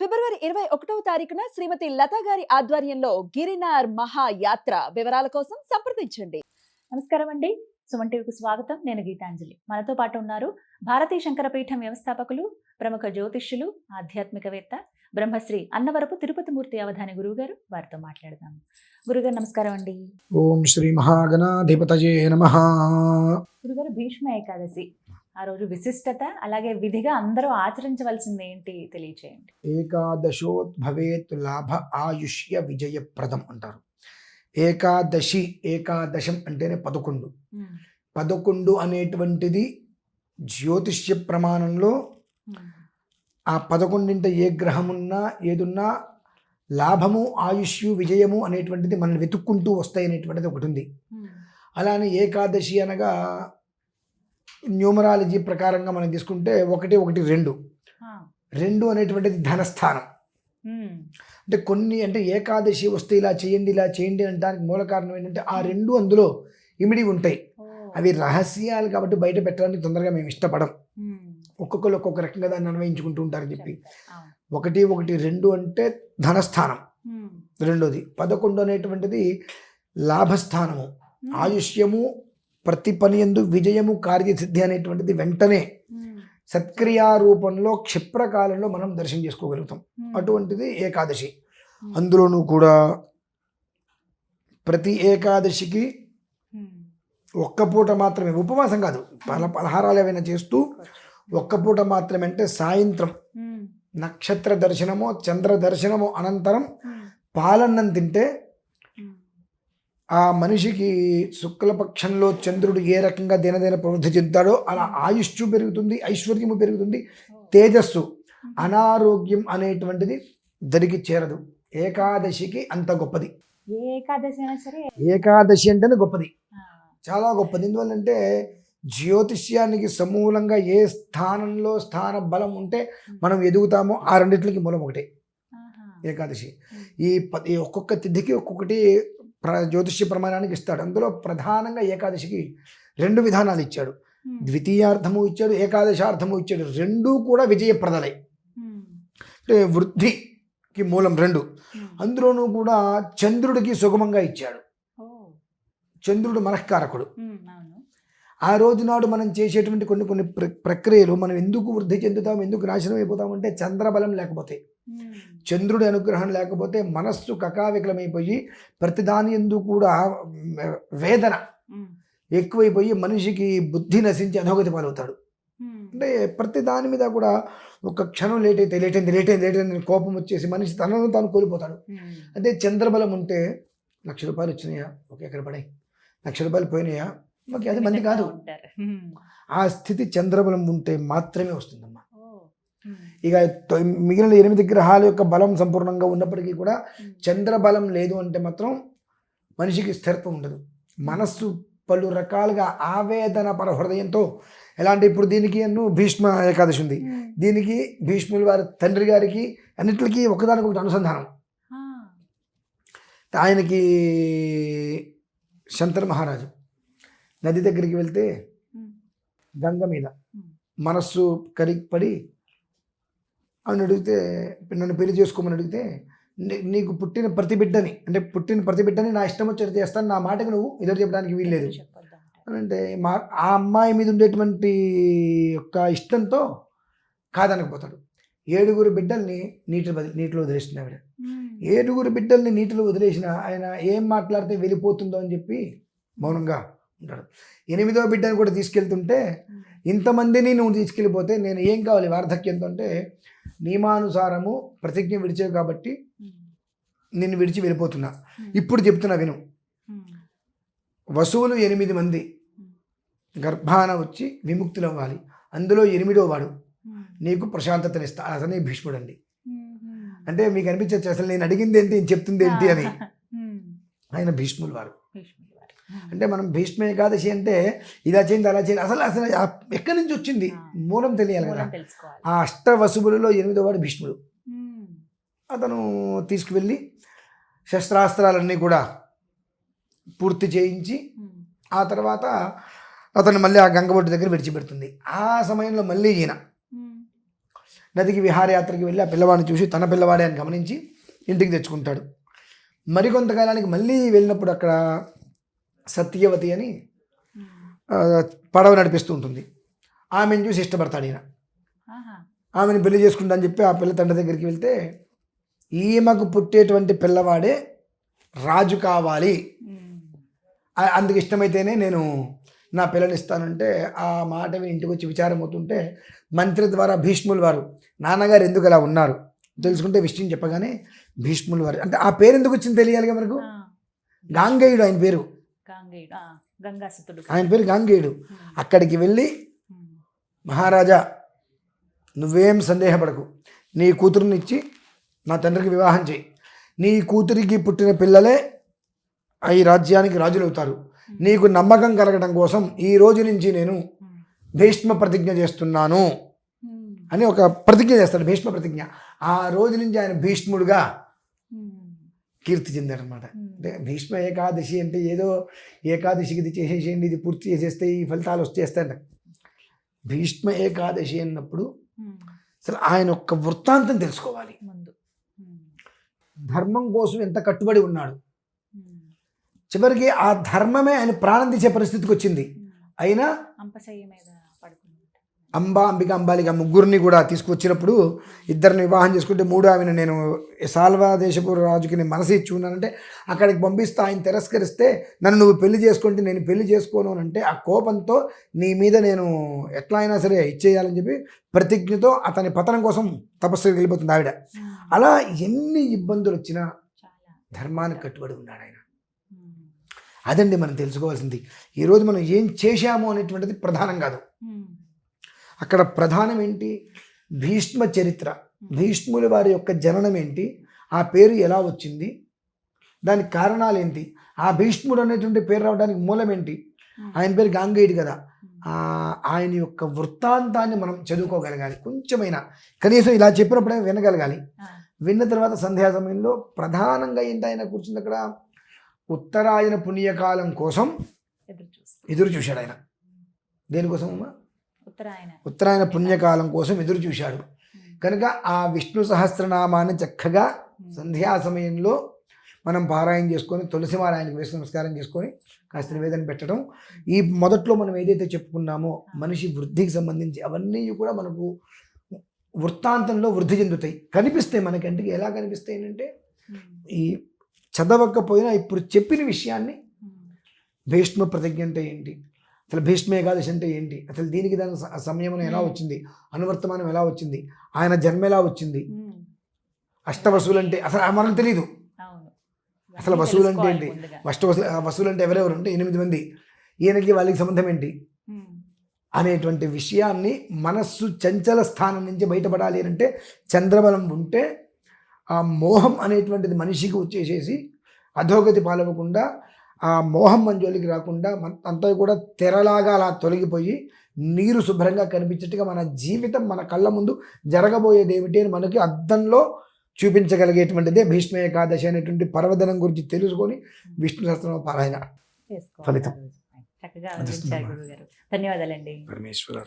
ఫిబ్రవరి 21వ తారీఖున శ్రీమతి లతా గారి ఆధ్వర్యంలో గిరినార్ మహాయాత్ర వివరాల కోసం సంప్రదించండి. నమస్కారం అండి. సుమన్ టీవీకి స్వాగతం. నేను గీతాంజలి. మనతో పాటు ఉన్నారు భారతీయ శంకరపీఠం వ్యవస్థాపకులు, ప్రముఖ జ్యోతిష్యులు, ఆధ్యాత్మికవేత్త బ్రహ్మశ్రీ అన్నవరపు తిరుపతిమూర్తి అవధాని గురువుగారు. వారితో మాట్లాడదాం. గురుగారు నమస్కారం అండి. ఓం శ్రీ మహాగణాధిపతయే నమః. గురుగారు, భీష్మ ఏకాదశి ఆ రోజు విశిష్టత, అలాగే విధిగా అందరూ ఆచరించవలసింది ఏంటి తెలియచేయండి. ఏకాదశోద్భవేత్ లాభ ఆయుష్య విజయప్రదం అంటారు. ఏకాదశం అంటేనే 11. 11 అనేటువంటిది జ్యోతిష్య ప్రమాణంలో ఆ 11 ఏ గ్రహమున్నా ఏదున్నా లాభము ఆయుష్యు విజయము అనేటువంటిది మనం వెతుక్కుంటూ వస్తాయి అనేటువంటిది ఒకటి ఉంది. అలానే ఏకాదశి అనగా న్యూమరాలజీ ప్రకారంగా మనం తీసుకుంటే 1 1 2 అనేటువంటిది ధనస్థానం. అంటే కొన్ని అంటే ఏకాదశి వస్తే ఇలా చేయండి అనడానికి మూల కారణం ఏంటంటే ఆ 2 అందులో ఇమిడి ఉంటాయి. అవి రహస్యాలు కాబట్టి బయట పెట్టడానికి తొందరగా మేము ఇష్టపడం. ఒక్కొక్కరు ఒక్కొక్క రకంగా దాన్ని అన్వయించుకుంటూ ఉంటారని చెప్పి 1 1 2 అంటే ధనస్థానం. రెండోది 11 అనేటువంటిది లాభస్థానము, ఆయుష్యము, ప్రతి పని యందు విజయము, కార్యసిద్ధి అనేటువంటిది వెంటనే సత్క్రియా రూపంలో క్షిప్రకాలంలో మనం దర్శనం చేసుకోగలుగుతాం. అటువంటిది ఏకాదశి. అందులోనూ కూడా ప్రతి ఏకాదశికి ఒక్క పూట మాత్రమే, ఉపవాసం కాదు, పలహారాలు ఏవైనా చేస్తూ ఒక్క పూట మాత్రమే, అంటే సాయంత్రం నక్షత్ర దర్శనమో చంద్ర దర్శనమో అనంతరం పాలన్నం తింటే ఆ మనిషికి శుక్లపక్షంలో చంద్రుడు ఏ రకంగా దినదిన ప్రవృద్ధి చెందుతాడో అలా ఆయుష్యు పెరుగుతుంది, ఐశ్వర్యము పెరుగుతుంది, తేజస్సు, అనారోగ్యం అనేటువంటిది దరికి చేరదు. ఏకాదశికి అంత గొప్పది. ఏకాదశి అంటేనే గొప్పది, చాలా గొప్పది. ఎందువల్లంటే జ్యోతిష్యానికి సమూలంగా ఏ స్థానంలో స్థాన బలం ఉంటే మనం ఎదుగుతామో ఆ రెండిట్లకి మూలం ఒకటే ఏకాదశి. ఈ ఒక్కొక్క తిథికి ఒక్కొక్కటి జ్యోతిష్య ప్రమాణానికి ఇస్తాడు. అందులో ప్రధానంగా ఏకాదశికి 2 విధానాలు ఇచ్చాడు. ద్వితీయార్థము ఇచ్చాడు, ఏకాదశార్థము ఇచ్చాడు. 2 కూడా విజయప్రదలై, అంటే వృద్ధికి మూలం 2. అందులోనూ కూడా చంద్రుడికి సుగమంగా ఇచ్చాడు. చంద్రుడు మనఃకారకుడు. ఆ రోజు నాడు మనం చేసేటువంటి కొన్ని ప్రక్రియలు మనం ఎందుకు వృద్ధి చెందుతాం, ఎందుకు నాశనం అయిపోతామంటే చంద్రబలం లేకపోతే, చంద్రుడి అనుగ్రహం లేకపోతే మనస్సు కకావికలమైపోయి ప్రతిదాని ఎందు కూడా వేదన ఎక్కువైపోయి మనిషికి బుద్ధి నశించి అధోగతి పాలవుతాడు. అంటే ప్రతి దాని మీద కూడా ఒక క్షణం లేట్ అయింది కోపం వచ్చేసి మనిషి తనను తాను కోల్పోతాడు. అదే చంద్రబలం ఉంటే 1,00,000 రూపాయలు వచ్చినాయా, ఓకే ఎక్కడ పడాయి, 1,00,000 రూపాయలు పోయినాయా, ఓకే అది మంది కాదు. ఆ స్థితి చంద్రబలం ఉంటే మాత్రమే వస్తుందమ్మా. ఇక మిగిలిన 8 గ్రహాల యొక్క బలం సంపూర్ణంగా ఉన్నప్పటికీ కూడా చంద్రబలం లేదు అంటే మాత్రం మనిషికి స్థిరత్వం ఉండదు. మనస్సు పలు రకాలుగా ఆవేదన పర హృదయంతో, ఎలాంటి ఇప్పుడు దీనికి భీష్మ ఏకాదశి ఉంది, దీనికి భీష్ముల వారి తండ్రి గారికి అన్నిటికీ ఒకదానికొకటి అనుసంధానం. ఆయనకి శంతన మహారాజు నది దగ్గరికి వెళ్తే గంగ మీద మనస్సు కరిగిపడి అని అడిగితే, నన్ను పెళ్లి చేసుకోమని అడిగితే, నీకు పుట్టిన ప్రతి బిడ్డని నా ఇష్టం వచ్చేది చేస్తాను, నా మాటకి నువ్వు ఎదురు చెప్పడానికి వీల్లేదు అని అంటే, ఆ అమ్మాయి మీద ఉండేటువంటి యొక్క ఇష్టంతో కాదనకపోతాడు. 7 బిడ్డల్ని నీటిలో వదిలేసిన ఆవిడ. 7 బిడ్డల్ని నీటిలో వదిలేసిన ఆయన ఏం మాట్లాడితే వెళ్ళిపోతుందో అని చెప్పి మౌనంగా ఉంటాడు. 8వ బిడ్డని కూడా తీసుకెళ్తుంటే, ఇంతమందిని నువ్వు తీసుకెళ్ళిపోతే నేను ఏం కావాలి వార్ధక్యంతో అంటే, నియమానుసారము ప్రతిజ్ఞ విడిచేవి కాబట్టి నిన్ను విడిచి వెళ్ళిపోతున్నా, ఇప్పుడు చెప్తున్నా విను. వసువులు 8 మంది గర్భాన వచ్చి విముక్తులు అవ్వాలి, అందులో 8వ వాడు నీకు ప్రశాంతతనిస్తా. అతనే భీష్ముడు అండి. అంటే మీకు అనిపించచ్చు అసలు నేను అడిగింది ఏంటి, నేను చెప్తుంది ఏంటి అని. ఆయన భీష్ములు వారు. అంటే మనం భీష్మ ఏకాదశి అంటే ఇలా చేయండి అలా చేయండి, అసలు ఎక్కడి నుంచి వచ్చింది మూలం తెలియాలి కదా. ఆ అష్టవసువులలో 8వ వాడు భీష్ముడు. అతను తీసుకువెళ్ళి శస్త్రాస్త్రాలన్నీ కూడా పూర్తి చేయించి ఆ తర్వాత అతను మళ్ళీ ఆ గంగబొట్టు దగ్గర విడిచిపెడుతుంది. ఆ సమయంలో మళ్ళీ ఈయన నదికి విహారయాత్రకి వెళ్ళి ఆ పిల్లవాడిని చూసి తన పిల్లవాడే అని గమనించి ఇంటికి తెచ్చుకుంటాడు. మరికొంతకాలానికి మళ్ళీ వెళ్ళినప్పుడు అక్కడ సత్యవతి అని పడవ నడిపిస్తూ ఉంటుంది. ఆమెను చూసి ఇష్టపడతాడు ఈయన. ఆమెను పెళ్లి చేసుకుంటా అని చెప్పి ఆ పిల్ల తండ్రి దగ్గరికి వెళ్తే, ఈమెకు పుట్టేటువంటి పిల్లవాడే రాజు కావాలి, అందుకు ఇష్టమైతేనే నేను నా పిల్లని ఇస్తానంటే, ఆ మాట విని ఇంటికి వచ్చి విచారం అవుతుంటే మంత్రి ద్వారా భీష్ములు వారు నాన్నగారు ఎందుకు అలా ఉన్నారు తెలుసుకుంటే విషయం చెప్పగానే భీష్ములు వారు అంటే ఆ పేరు ఎందుకు వచ్చింది తెలియాలిగా మనకు. గాంగేయుడు ఆయన పేరు, ఆయన పేరు గాంగేయుడు. అక్కడికి వెళ్ళి మహారాజా నువ్వేం సందేహపడకు, నీ కూతురుని ఇచ్చి నా తండ్రికి వివాహం చేయి, నీ కూతురికి పుట్టిన పిల్లలే ఈ రాజ్యానికి రాజులు అవుతారు, నీకు నమ్మకం కలగడం కోసం ఈ రోజు నుంచి నేను భీష్మ ప్రతిజ్ఞ చేస్తున్నాను అని ఒక ప్రతిజ్ఞ చేస్తాడు, భీష్మ ప్రతిజ్ఞ. ఆ రోజు నుంచి ఆయన భీష్ముడుగా కీర్తి చెందాడనమాట. అంటే భీష్మ ఏకాదశి అంటే ఏదో ఏకాదశికి ఇది చేసేసేయండి, ఇది పూర్తి చేసేస్తే ఈ ఫలితాలు వచ్చేస్తాయంట. భీష్మ ఏకాదశి అన్నప్పుడు అసలు ఆయన ఒక్క వృత్తాంతం తెలుసుకోవాలి. ధర్మం కోసం ఎంత కట్టుబడి ఉన్నాడు, చివరికి ఆ ధర్మమే ఆయన ప్రాణం తీసే పరిస్థితికి వచ్చింది. అయినా అంబిక అంబాలిక ముగ్గురిని కూడా తీసుకొచ్చినప్పుడు ఇద్దరిని వివాహం చేసుకుంటే మూడో ఆమెను నేను సాల్వా దేశపు రాజుకి నేను మనసు ఇచ్చి ఉన్నానంటే అక్కడికి పంపిస్తే ఆయన తిరస్కరిస్తే నన్ను నువ్వు పెళ్లి చేసుకుంటే నేను పెళ్లి చేసుకోను అని అంటే ఆ కోపంతో నీ మీద నేను ఎట్లా అయినా సరే ఇచ్చేయాలని చెప్పి ప్రతిజ్ఞతో అతని పతనం కోసం తపస్సుకి వెళ్ళిపోతుంది ఆవిడ. అలా ఎన్ని ఇబ్బందులు వచ్చినా ధర్మానికి కట్టుబడి ఉన్నాడు ఆయన. అదండి మనం తెలుసుకోవాల్సింది. ఈరోజు మనం ఏం చేశాము అనేటువంటిది ప్రధానం కాదు, అక్కడ ప్రధానం ఏంటి, భీష్మ చరిత్ర, భీష్ముల వారి యొక్క జననం ఏంటి, ఆ పేరు ఎలా వచ్చింది, దానికి కారణాలు ఏంటి, ఆ భీష్ముడు అనేటువంటి పేరు రావడానికి మూలం ఏంటి. ఆయన పేరు గాంగేయుడు కదా, ఆయన యొక్క వృత్తాంతాన్ని మనం చదువుకోగలగాలి, కొంచెమైనా కనీసం ఇలా చెప్పినప్పుడే వినగలగాలి. విన్న తర్వాత సంధ్యా సమయంలో ప్రధానంగా ఏంటి, ఆయన కూర్చుంది అక్కడ ఉత్తరాయణ పుణ్యకాలం కోసం ఎదురు చూశాడు ఆయన. దేనికోసం అమ్మా? ఉత్తరాయణ పుణ్యకాలం కోసం ఎదురు చూశాడు కనుక ఆ విష్ణు సహస్రనామాన్ని చక్కగా సంధ్యా సమయంలో మనం పారాయణ చేసుకొని తులసిమాల ఆయనకు వేసి నమస్కారం చేసుకొని కాస్త నివేదన పెట్టడం. ఈ మొదట్లో మనం ఏదైతే చెప్పుకున్నామో మనిషి వృద్ధికి సంబంధించి అవన్నీ కూడా మనకు వృత్తాంతంలో వృద్ధి చెందుతాయి, కనిపిస్తాయి మన కంటికి. ఎలా కనిపిస్తాయి అంటే ఈ చదవకపోయినా ఇప్పుడు చెప్పిన విషయాన్ని భీష్మ ప్రతిజ్ఞ అంటే ఏంటి, అసలు భీష్మ ఏకాదశి అంటే ఏంటి, అసలు దీనికి దాని సంయమనం ఎలా వచ్చింది, అనువర్తమానం ఎలా వచ్చింది, ఆయన జన్మ ఎలా వచ్చింది, అష్టవసులు అంటే అసలు మనకు తెలియదు, అసలు వసువులు అంటే ఏంటి, వసువులు అంటే ఎవరెవరు అంటే 8 మంది, ఈయనకి వాళ్ళకి సంబంధం ఏంటి అనేటువంటి విషయాన్ని మనస్సు చంచల స్థానం నుంచి బయటపడాలి అంటే చంద్రబలం ఉంటే ఆ మోహం అనేటువంటిది మనిషికి వచ్చేసేసి అధోగతి పాలవకుండా ఆ మోహం మంజోలికి రాకుండా అంతా కూడా తెరలాగా అలా తొలగిపోయి నీరు శుభ్రంగా కనిపించేట్టుగా మన జీవితం మన కళ్ళ ముందు జరగబోయేది ఏమిటి అని మనకి అద్దంలో చూపించగలిగేటువంటిదే భీష్మ ఏకాదశి అనేటువంటి పర్వదినం గురించి తెలుసుకొని విష్ణు సహస్రనామ పారాయణ ఫలితం. చక్కగా ధన్యవాదాలండి. పరమేశ్వర.